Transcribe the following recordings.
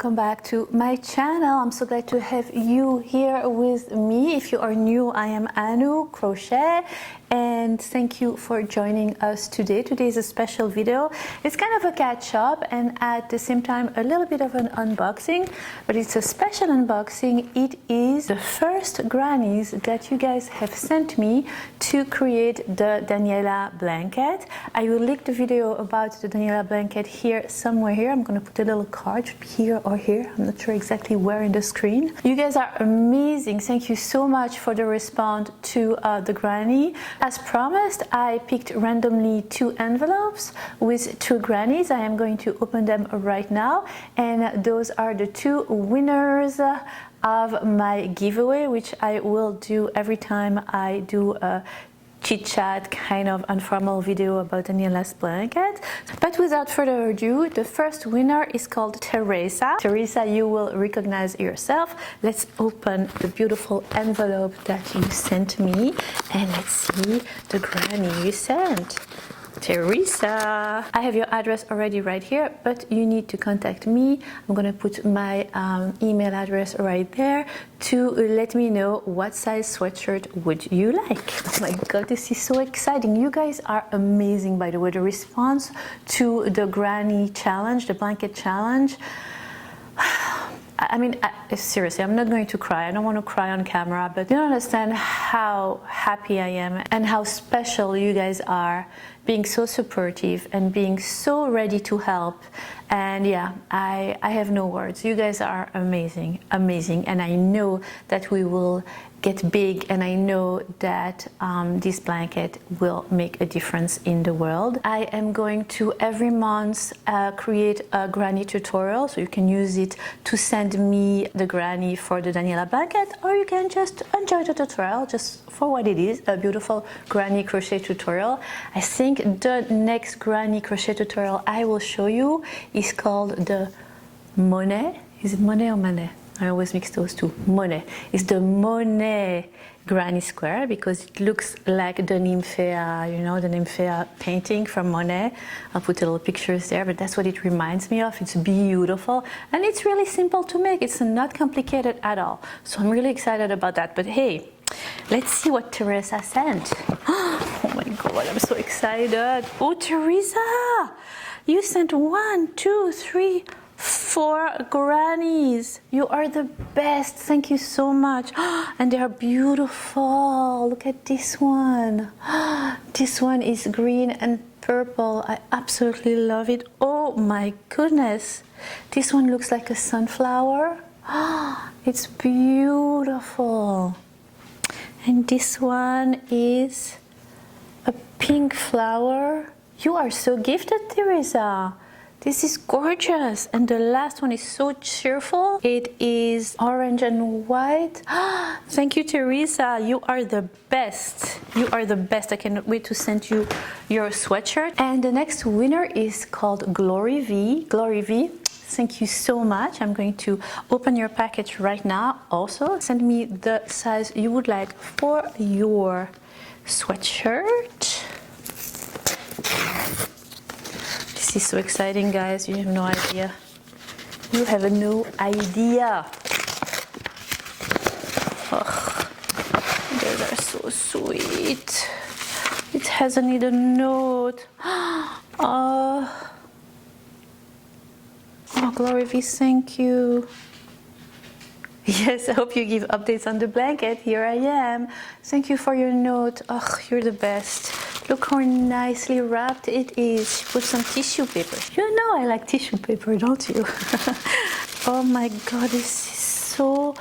welcome back to my channel. I'm so glad to have you here with me. If you are new, I am Annoo Crochet and thank you for joining us today. Today is a special video. It's kind of a catch up and at the same time a little bit of an unboxing, but it's a special unboxing. It is the first Grannies that you guys have sent me to create the Daniella blanket. I will link the video about the Daniella blanket here somewhere here. I'm going to put a little card here or here. I'm not sure exactly where in the screen. You guys are amazing. Thank you so much for the response to the Granny. As promised, I picked randomly 2 envelopes with 2 Grannies. I am going to open them right now, and those are the 2 winners of my giveaway, which I will do every time I do a chit-chat kind of informal video about Daniella's blanket. But without further ado, the first winner is called Teresa. Teresa, you will recognize yourself. Let's open the beautiful envelope that you sent me and let's see the Granny you sent. Teresa, I have your address already right here, but you need to contact me. I'm gonna put my email address right there to let me know what size sweatshirt would you like. Oh my god, this is so exciting. You guys are amazing, by the way. The response to the Granny challenge, the blanket challenge, I mean, seriously, I'm not going to cry. I don't want to cry on camera, but you don't understand how happy I am and how special you guys are, being so supportive and being so ready to help. And yeah, I have no words. You guys are amazing, amazing. And I know that we will get big, and I know that this blanket will make a difference in the world. I am going to every month create a Granny tutorial, so you can use it to send me the Granny for the Daniella blanket, or you can just enjoy the tutorial just for what it is, a beautiful Granny crochet tutorial. I think the next Granny crochet tutorial I will show you is called the Monet. Is it Monet or Manet? I always mix those two. Monet. It's the Monet Granny square because it looks like the Nymphea, you know, the Nymphea painting from Monet. I'll put little pictures there, but that's what it reminds me of. It's beautiful and it's really simple to make. It's not complicated at all. So I'm really excited about that. But hey, let's see what Teresa sent. Oh my god, I'm so excited. Oh, Teresa, you sent 1, 2, 3, 4 Grannies. You are the best. Thank you so much. And they are beautiful. Look at this one. This one is green and purple. I absolutely love it. Oh my goodness. This one looks like a sunflower. It's beautiful. And this one is a pink flower. You are so gifted, Teresa. This is gorgeous. And the last one is so cheerful. It is orange and white. Thank you, Teresa. You are the best. You are the best. I cannot wait to send you your sweatshirt. And the next winner is called Glory V. Glory V, thank you so much. I'm going to open your package right now. Also, send me the size you would like for your sweatshirt. This is so exciting, guys. You have no idea. You have no idea. Oh, those are so sweet. It has a little note. Oh, Glory V, thank you. Yes, I hope you give updates on the blanket. Here I am. Thank you for your note. Oh, you're the best. Look how nicely wrapped it is. She put some tissue paper. You know I like tissue paper, don't you? Oh my god, this is so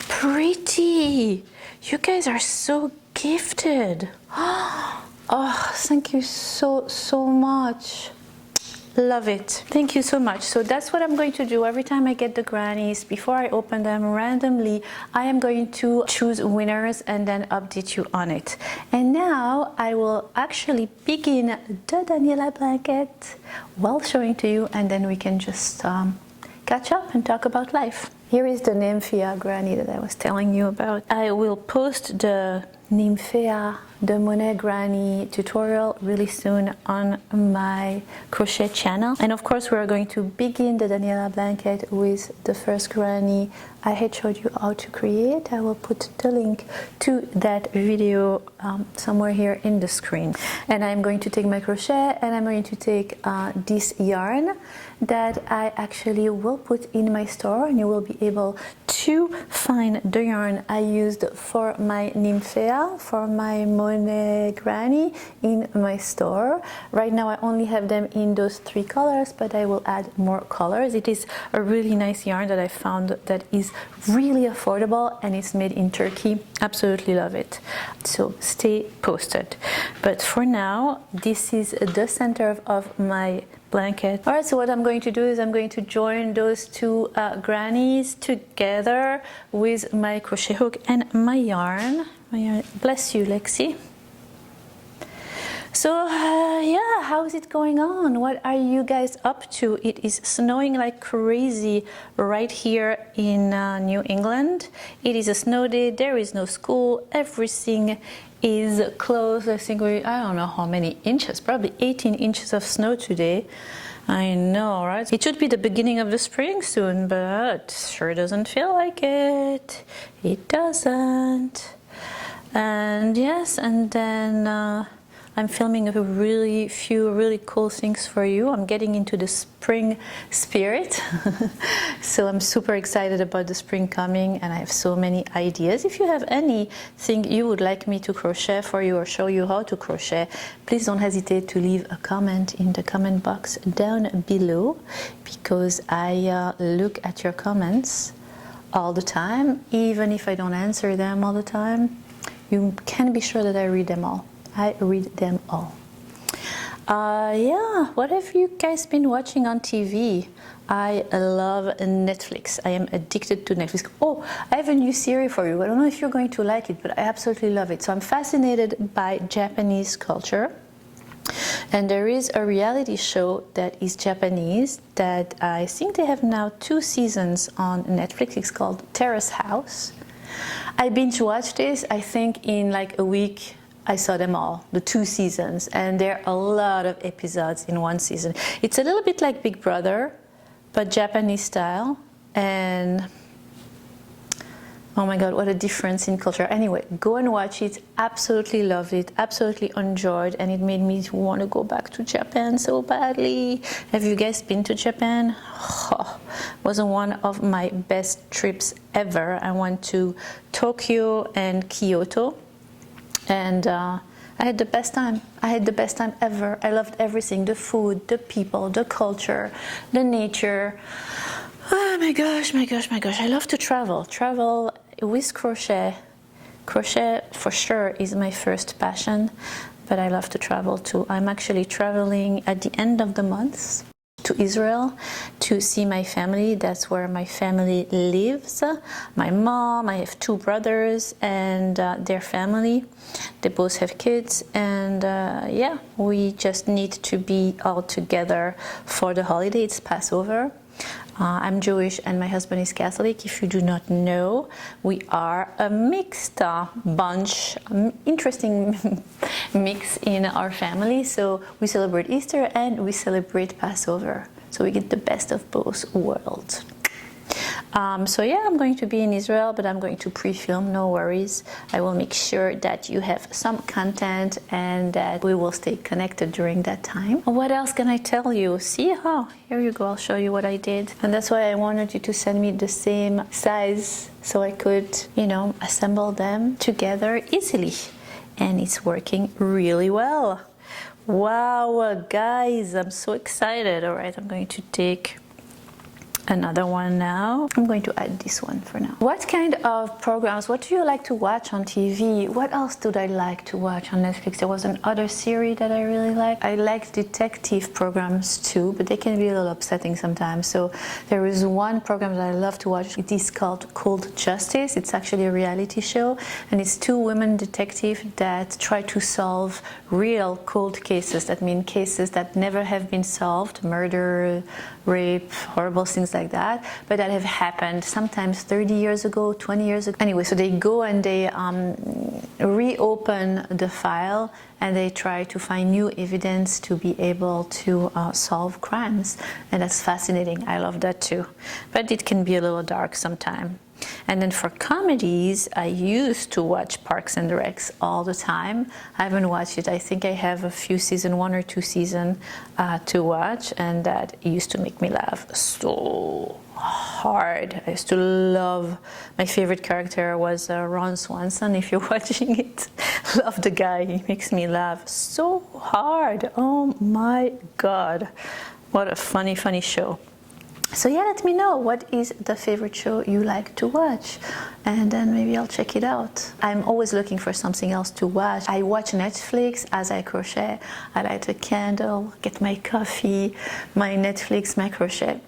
pretty. You guys are so gifted. Oh, thank you so much. Love it. Thank you so much. So that's what I'm going to do every time I get the Grannies. Before I open them randomly, I am going to choose winners and then update you on it. And now I will actually begin the Daniella blanket while showing to you, and then we can just catch up and talk about life. Here is the Nymphea granny that I was telling you about. I will post the Nymphea de Monet granny tutorial really soon on my crochet channel. And of course we are going to begin the Daniella blanket with the first granny I had showed you how to create. I will put the link to that video somewhere here in the screen. And I'm going to take my crochet and I'm going to take this yarn that I actually will put in my store, and you will be able to find the yarn I used for my Nymphea, for my Monet granny in my store. Right now I only have them in those 3 colors, but I will add more colors. It is a really nice yarn that I found that is really affordable, and it's made in Turkey. Absolutely love it. So stay posted. But for now, this is the center of my blanket. Alright, so what I'm going to do is I'm going to join those 2 grannies together with my crochet hook and my yarn. Bless you, Lexi. So yeah, how is it going on? What are you guys up to? It is snowing like crazy right here in New England. It is a snow day, there is no school, everything is closed. I think I don't know how many inches, probably 18 inches of snow today. I know, right? It should be the beginning of the spring soon, but sure doesn't feel like it. It doesn't. And yes, and then I'm filming a few really cool things for you. I'm getting into the spring spirit. So I'm super excited about the spring coming, and I have so many ideas. If you have anything you would like me to crochet for you or show you how to crochet, please don't hesitate to leave a comment in the comment box down below, because I look at your comments all the time. Even if I don't answer them all the time, you can be sure that I read them all. I read them all. Yeah, what have you guys been watching on TV? I love Netflix. I am addicted to Netflix. Oh, I have a new series for you. I don't know if you're going to like it, but I absolutely love it. So I'm fascinated by Japanese culture. And there is a reality show that is Japanese that I think they have now 2 seasons on Netflix. It's called Terrace House. I binge watched this, I think in like a week. I saw them all, the 2 seasons, and there are a lot of episodes in 1 season. It's a little bit like Big Brother, but Japanese style, and oh my god, what a difference in culture. Anyway, go and watch it. Absolutely loved it, absolutely enjoyed, and it made me want to go back to Japan so badly. Have you guys been to Japan? Oh, was one of my best trips ever. I went to Tokyo and Kyoto. And I had the best time. I had the best time ever. I loved everything, the food, the people, the culture, the nature. Oh my gosh, my gosh, my gosh. I love to travel. Travel with crochet. Crochet for sure is my first passion, but I love to travel too. I'm actually traveling at the end of the month to Israel to see my family. That's where my family lives. My mom, I have 2 brothers and their family. They both have kids, and yeah, we just need to be all together for the holiday. It's Passover. I'm Jewish and my husband is Catholic. If you do not know, we are a mixed bunch, interesting mix in our family. So we celebrate Easter and we celebrate Passover. So we get the best of both worlds. So yeah, I'm going to be in Israel, but I'm going to pre-film, no worries. I will make sure that you have some content and that we will stay connected during that time. What else can I tell you? See, oh, here you go, I'll show you what I did. And that's why I wanted you to send me the same size so I could, you know, assemble them together easily. And it's working really well. Wow, guys, I'm so excited. All right, I'm going to take another one now. I'm going to add this one for now. What kind of programs, what do you like to watch on TV? What else did I like to watch on Netflix? There was another series that I really liked. I like detective programs too, but they can be a little upsetting sometimes. So there is one program that I love to watch. It is called Cold Justice. It's actually a reality show, and it's 2 women detectives that try to solve real cold cases. That means cases that never have been solved, murder, rape, horrible things like that, but that have happened sometimes 30 years ago, 20 years ago. Anyway, so they go and they reopen the file and they try to find new evidence to be able to solve crimes, and that's fascinating. I love that too, but it can be a little dark sometimes. And then for comedies, I used to watch Parks and Recs all the time. I haven't watched it. I think I have a few seasons, 1 or 2 seasons to watch, and that used to make me laugh so hard. I used to love, my favorite character was Ron Swanson, if you're watching it. Love the guy, he makes me laugh so hard. Oh my God, what a funny show. So yeah, let me know what is the favorite show you like to watch, and then maybe I'll check it out. I'm always looking for something else to watch. I watch Netflix as I crochet. I light a candle, get my coffee, my Netflix, my crochet.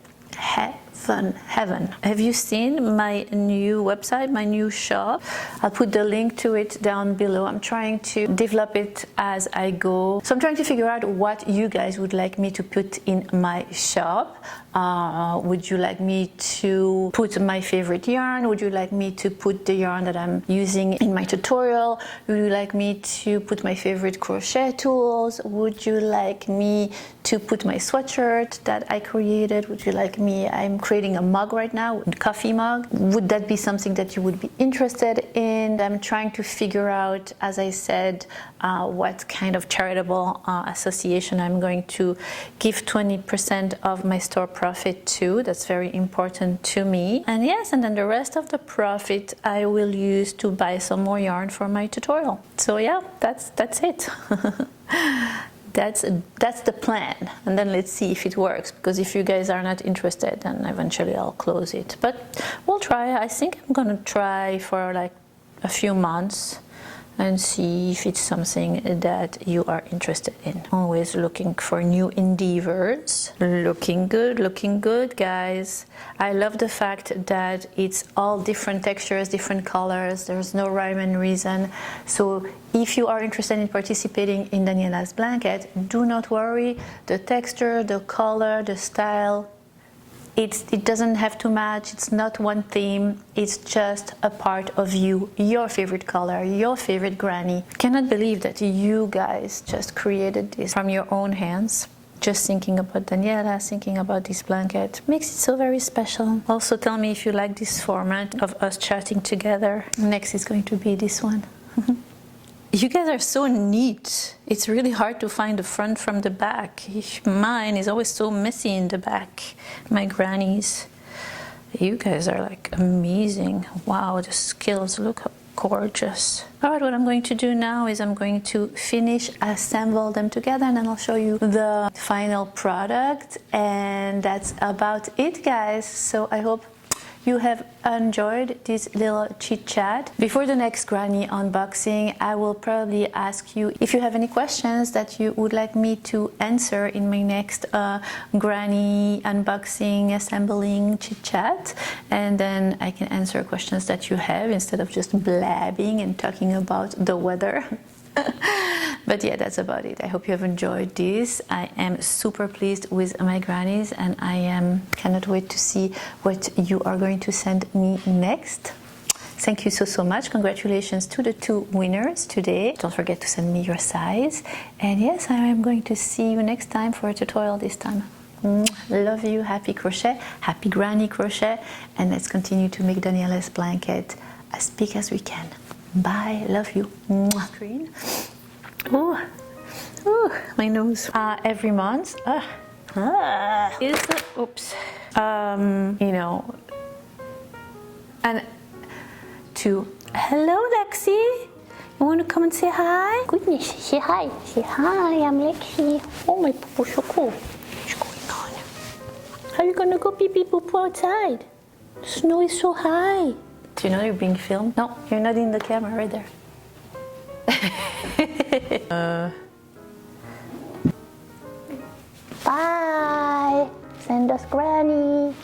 Heaven. Have you seen my new website, my new shop? I'll put the link to it down below. I'm trying to develop it as I go. So I'm trying to figure out what you guys would like me to put in my shop. Would you like me to put my favorite yarn? Would you like me to put the yarn that I'm using in my tutorial? Would you like me to put my favorite crochet tools? Would you like me to put my sweatshirt that I created? Would you like me, I'm creating a mug right now, a coffee mug. Would that be something that you would be interested in? I'm trying to figure out, as I said, what kind of charitable association I'm going to give 20% of my store profit to. That's very important to me. And yes, and then the rest of the profit I will use to buy some more yarn for my tutorial. So yeah, that's it. That's the plan, and then let's see if it works, because if you guys are not interested, then eventually I'll close it. But we'll try. I think I'm gonna try for like a few months and see if it's something that you are interested in. Always looking for new endeavors. Looking good, guys. I love the fact that it's all different textures, different colors. There's no rhyme and reason. So if you are interested in participating in Daniella's blanket, do not worry. The texture, the color, the style, it doesn't have to match. It's not one theme. It's just a part of you, your favorite color, your favorite granny. I cannot believe that you guys just created this from your own hands. Just thinking about Daniella, thinking about this blanket makes it so very special. Also tell me if you like this format of us chatting together. Next is going to be this one. You guys are so neat. It's really hard to find the front from the back. Mine is always so messy in the back. My grannies. You guys are like amazing. Wow, the skills look gorgeous. All right, what I'm going to do now is I'm going to finish, assemble them together, and then I'll show you the final product. And that's about it, guys. So I hope you have enjoyed this little chit chat. Before the next granny unboxing, I will probably ask you if you have any questions that you would like me to answer in my next granny unboxing, assembling chit chat, and then I can answer questions that you have instead of just blabbing and talking about the weather. But yeah, that's about it. I hope you have enjoyed this. I am super pleased with my grannies, and I cannot wait to see what you are going to send me next. Thank you so much. Congratulations to the 2 winners today. Don't forget to send me your size. And yes, I am going to see you next time for a tutorial this time. Love you. Happy crochet, happy granny crochet, and let's continue to make Daniella's blanket as big as we can. Bye, love you. Screen. Ooh, my nose. Every month is oops. You know, and to hello, Lexi. You want to come and say hi? Goodness, say hi. Say hi, I'm Lexi. Oh, my poo so cool. What's going on? How are you gonna go pee pee poo poo outside? The snow is so high. Do you know you're being filmed? No, you're not in the camera right there. Bye. Send us granny.